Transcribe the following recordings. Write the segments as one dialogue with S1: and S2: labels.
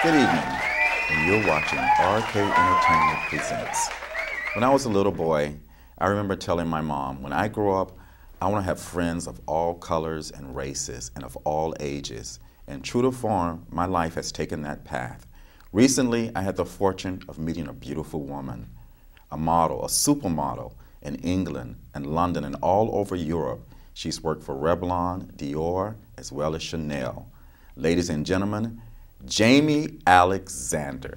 S1: Good evening, and you're watching RK Entertainment Presents. When I was a little boy, I remember telling my mom, when I grow up, I want to have friends of all colors and races and of all ages. And true to form, my life has taken that path. Recently, I had the fortune of meeting a beautiful woman, a model, a supermodel in England and London and all over Europe. She's worked for Revlon, Dior, as well as Chanel. Ladies and gentlemen, Jamie Alexander.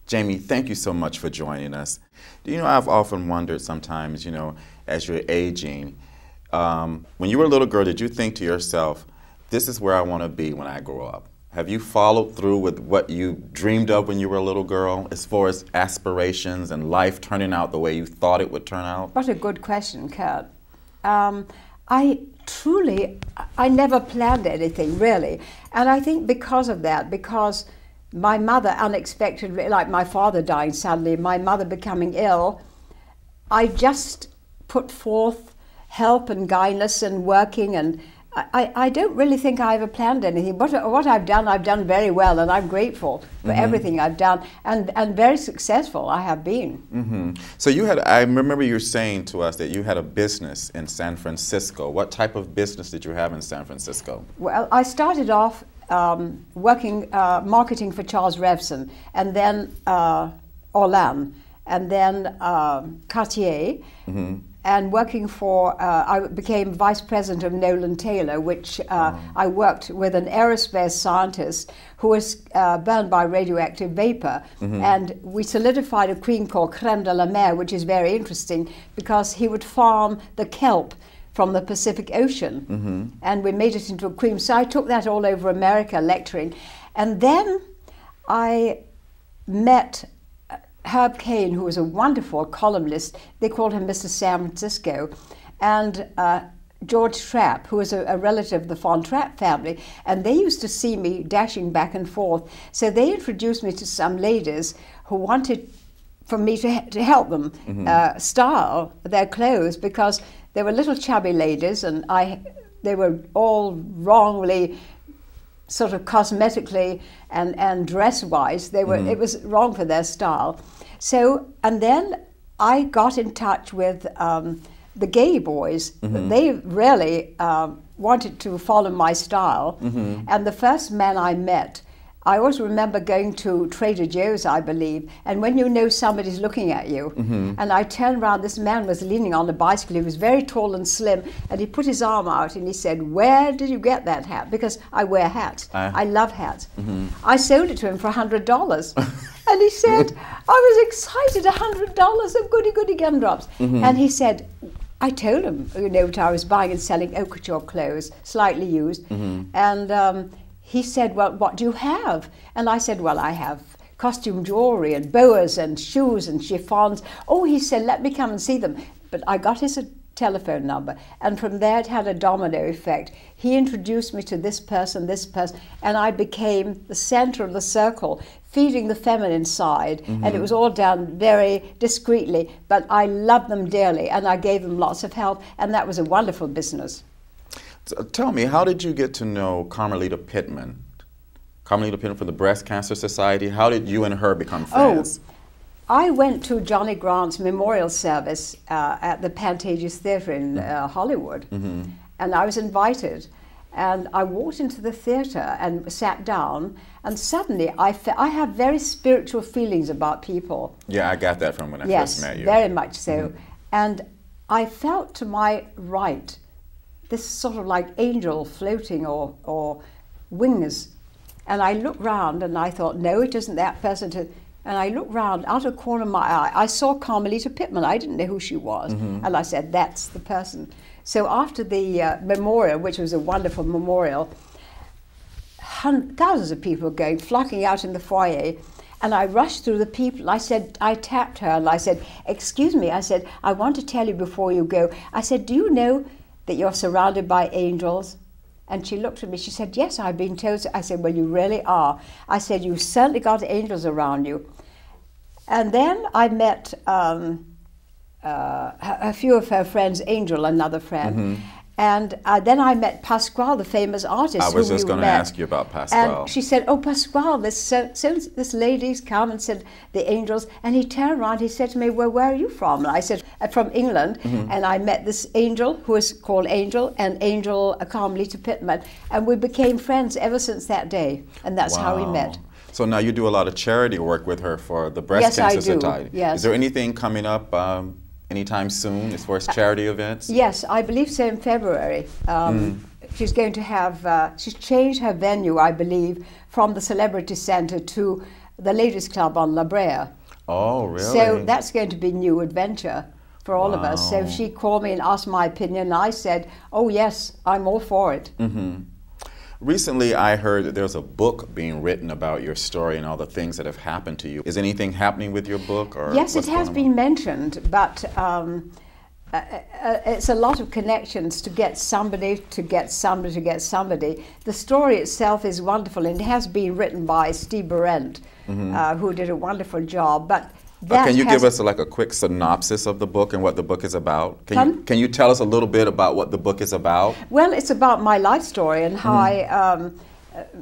S1: Jamie, thank you so much for joining us. You know, I've often wondered sometimes, you know, as you're aging, when you were a little girl, did you think to yourself, this is where I want to be when I grow up? Have you followed through with what you dreamed of when you were a little girl, as far as aspirations and life turning out the way you thought it would turn out?
S2: What a good question, Kurt. I never planned anything, really. And I think because of that, because my mother unexpectedly, like my father dying suddenly, my mother becoming ill, I just put forth help and guidance and working, and I don't really think I ever planned anything. But what I've done very well, and I'm grateful for everything I've done, and very successful I have been.
S1: So you had, I remember you were saying to us that you had a business in San Francisco. What type of business did you have in San Francisco?
S2: Well, I started off working, marketing for Charles Revson, and then Orlan, and then Cartier. And working for, I became vice president of Nolan Taylor, which I worked with an aerospace scientist who was burned by radioactive vapor. And we solidified a cream called Crème de la Mer, which is very interesting because he would farm the kelp from the Pacific Ocean. And we made it into a cream. So I took that all over America lecturing. And then I met Herb Caen, who was a wonderful columnist. They called him Mr. San Francisco, and George Trapp, who was a relative of the Von Trapp family, and they used to see me dashing back and forth. So they introduced me to some ladies who wanted for me to help them style their clothes, because they were little chubby ladies, and they were all wrongly sort of cosmetically and dress-wise, they were it was wrong for their style. So, and then I got in touch with the gay boys. They really wanted to follow my style. And the first man I met, I always remember going to Trader Joe's, I believe, and when you know somebody's looking at you, and I turned around, this man was leaning on a bicycle. He was very tall and slim, and he put his arm out and he said, "Where did you get that hat?" Because I wear hats. I love hats. I sold it to him for $100. And he said, I was excited, $100 of goody gumdrops. And he said, I told him, you know, what I was buying and selling haute couture clothes, slightly used. And he said, well, what do you have? And I said, well, I have costume jewelry and boas and shoes and chiffons. Oh, he said, let me come and see them. But I got his telephone number, and from there it had a domino effect. He introduced me to this person, and I became the center of the circle, feeding the feminine side, and it was all done very discreetly, but I loved them dearly, and I gave them lots of help, and that was a wonderful business.
S1: So tell me, how did you get to know Carmelita Pittman? Carmelita Pittman from the Breast Cancer Society. How did you and her become friends?
S2: Oh, I went to Johnny Grant's memorial service at the Pantages Theatre in Hollywood, and I was invited. And I walked into the theatre and sat down, and suddenly I have very spiritual feelings about people.
S1: Yeah, I got that from when I first met you.
S2: Yes, very much so. And I felt to my right this sort of like angel floating or wings. And I looked round and I thought, no, it isn't that person. And I looked round, out of the corner of my eye, I saw Carmelita Pittman. I didn't know who she was. And I said, that's the person. So after the memorial, which was a wonderful memorial, thousands of people were going, flocking out in the foyer. And I rushed through the people. I said, I tapped her and I said, excuse me. I said, I want to tell you before you go. I said, do you know that you're surrounded by angels? And she looked at me, she said, yes, I've been told so. I said, well, you really are. I said, you've certainly got angels around you. And then I met a few of her friends, Angel, another friend, And then I met Pasquale, the famous artist.
S1: I was
S2: who
S1: just
S2: you
S1: going to
S2: met.
S1: ask you about Pasquale.
S2: And she said, "Oh, Pasquale, this lady's come and said the angels." And he turned around. He said to me, "Well, where are you from?" And I said, "From England." And I met this angel who is called Angel, and Angel Carmelita Pittman, and we became friends ever since that day. And that's how we met.
S1: So now you do a lot of charity work with her for the Breast
S2: Yes,
S1: Cancer
S2: I do.
S1: Society.
S2: Yes.
S1: Is there anything coming up anytime soon as far as charity events?
S2: Yes, I believe so, in February. She's going to have, she's changed her venue, I believe, from the Celebrity Center to the Ladies Club on La Brea.
S1: Oh, really?
S2: So that's going to be a new adventure for all of us. So she called me and asked my opinion, and I said, "Oh yes, I'm all for it."
S1: Recently, I heard that there's a book being written about your story and all the things that have happened to you. Is anything happening with your book? Or
S2: yes, it has been
S1: on?
S2: mentioned, but it's a lot of connections to get somebody, to get somebody, to get somebody. The story itself is wonderful, and it has been written by Steve Barrett, who did a wonderful job. But
S1: can you give us like a quick synopsis of the book and what the book is about? Can you tell us a little bit about what the book is about?
S2: Well, it's about my life story and how I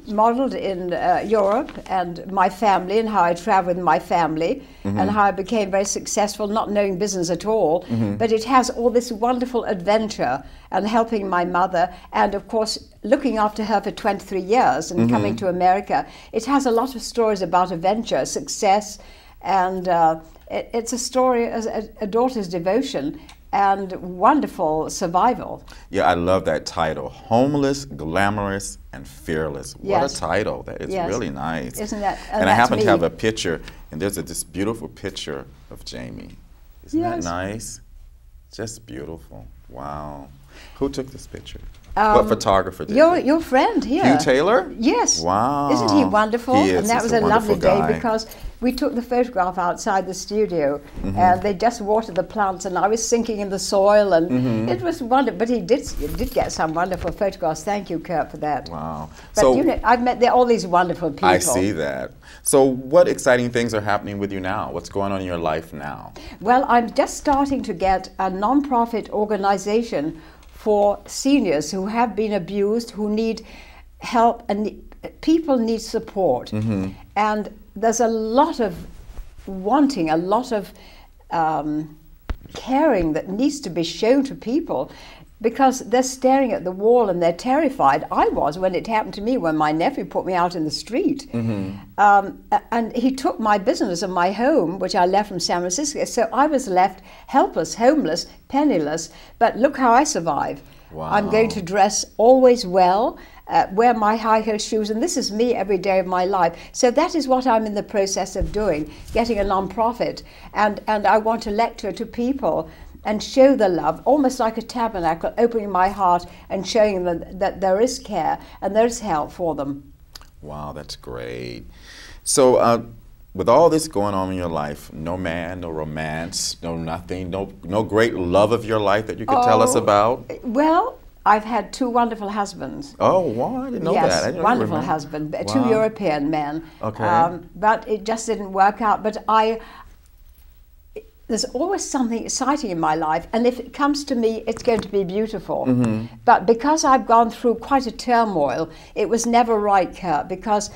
S2: modeled in Europe, and my family, and how I traveled with my family, and how I became very successful, not knowing business at all. But it has all this wonderful adventure and helping my mother, and of course looking after her for 23 years and coming to America. It has a lot of stories about adventure, success, and it's a story as a daughter's devotion and wonderful survival.
S1: Yeah, I love that title. Homeless, Glamorous, and Fearless. What a title. That is really nice.
S2: Isn't that?
S1: And I happen to have a picture, and there's this beautiful picture of Jamie. Isn't that nice? Just beautiful. Wow. Who took this picture? What photographer did it?
S2: Your friend here.
S1: Hugh Taylor?
S2: Yes.
S1: Wow.
S2: Isn't he wonderful?
S1: He is.
S2: And that
S1: He's
S2: was
S1: a
S2: a lovely
S1: wonderful
S2: day
S1: guy.
S2: because we took the photograph outside the studio, and they just watered the plants, and I was sinking in the soil, and it was wonderful. But he did get some wonderful photographs. Thank you, Kurt, for that.
S1: Wow.
S2: But
S1: So
S2: you know, I've met all these wonderful people.
S1: I see that. So what exciting things are happening with you now? What's going on in your life now?
S2: Well, I'm just starting to get a non-profit organization for seniors who have been abused, who need help, and people need support. And there's a lot of wanting, a lot of caring that needs to be shown to people, because they're staring at the wall and they're terrified. I was when it happened to me, when my nephew put me out in the street. And he took my business and my home, which I left from San Francisco. So I was left helpless, homeless, penniless. But look how I survived.
S1: Wow.
S2: I'm going to dress always well, wear my high heel shoes, and this is me every day of my life. So that is what I'm in the process of doing, getting a non-profit. And I want to lecture to people and show the love, almost like a tabernacle, opening my heart and showing them that there is care and there is help for them.
S1: Wow, that's great. So with all this going on in your life, no man, no romance, no nothing, no great love of your life that you could tell us about?
S2: Well, I've had two wonderful husbands.
S1: Oh, wow, I didn't know that. I didn't
S2: wonderful
S1: remember.
S2: husband,
S1: Wow.
S2: two European men.
S1: Okay.
S2: But it just didn't work out. But there's always something exciting in my life, and if it comes to me, it's going to be beautiful. But because I've gone through quite a turmoil, it was never right, Kurt, because,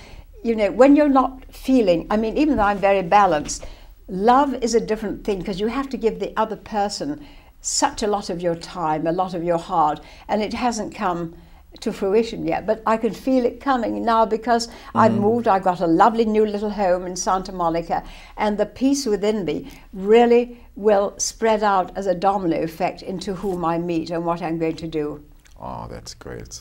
S2: you know, when you're not feeling, I mean, even though I'm very balanced, love is a different thing, because you have to give the other person such a lot of your time, a lot of your heart, and it hasn't come to fruition yet, but I can feel it coming now, because I've moved. I've got a lovely new little home in Santa Monica, and the peace within me really will spread out as a domino effect into whom I meet and what I'm going to do.
S1: Oh, that's great.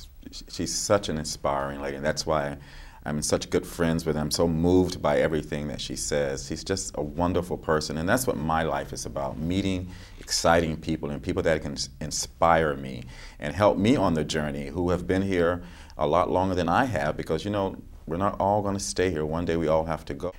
S1: She's such an inspiring lady, and that's why I'm in such good friends with her. I'm so moved by everything that she says. She's just a wonderful person, and that's what my life is about, meeting exciting people and people that can inspire me and help me on the journey, who have been here a lot longer than I have, because, you know, we're not all going to stay here. One day we all have to go.